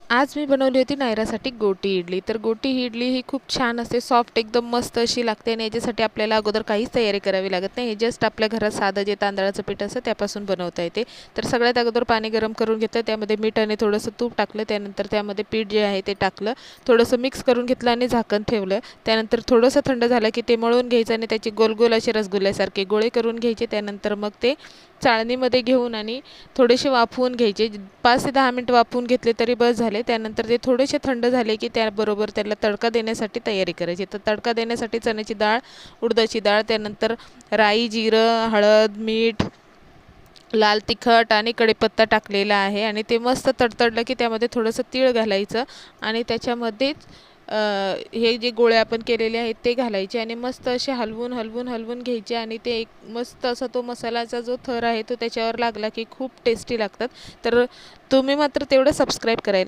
आज मी बनवली होती नायरासाठी गोटी इडली. तर गोटी ही इडली ही खूप छान असते, सॉफ्ट एकदम मस्त अशी लागते आणि याच्यासाठी आपल्याला अगोदर काहीच तयारी करावी लागत नाही. हे जस्ट आपल्या घरात साधं जे तांदळाचं पीठ असतं त्यापासून बनवता येते. तर सगळ्यात अगोदर पाणी गरम करून घेतलं, त्यामध्ये मीठ आणि थोडंसं तूप टाकलं, त्यानंतर त्यामध्ये पीठ जे आहे ते टाकलं, थोडंसं मिक्स करून घेतलं आणि झाकण ठेवलं. त्यानंतर थोडंसं थंड झालं की ते मळून घ्यायचं आणि त्याचे गोल गोल असे रसगुल्ल्यासारखे गोळे करून घ्यायचे. त्यानंतर मग ते चाळणीमध्ये घेऊन आणि थोडेसे वाफवून घ्यायचे. 5 ते 10 मिनिट वाफवून घेतले तरी बस झाले. त्यानंतर ते थोडेसे थंड झाले की त्याबरोबर त्याला तडका देण्यासाठी तयारी करायची. तर तडका देण्यासाठी चण्याची डाळ, उडदाची डाळ, त्यानंतर राई, जिरं, हळद, मीठ, लाल तिखट आणि कढीपत्ता टाकलेला आहे आणि ते मस्त तडतडलं की त्यामध्ये थोडंसं तीळ घालायचं आणि त्याच्यामध्येच हे जे गोळे आपण केलेले आहेत ते घालायचे आणि मस्त असे हलवून हलवून हलवून घ्यायचे आणि ते एक मस्त असा तो मसाल्याचा जो थर आहे तो त्याच्यावर लागला की खूप टेस्टी लागतात. तर तुम्ही मात्र तेवढं सबस्क्राईब करायला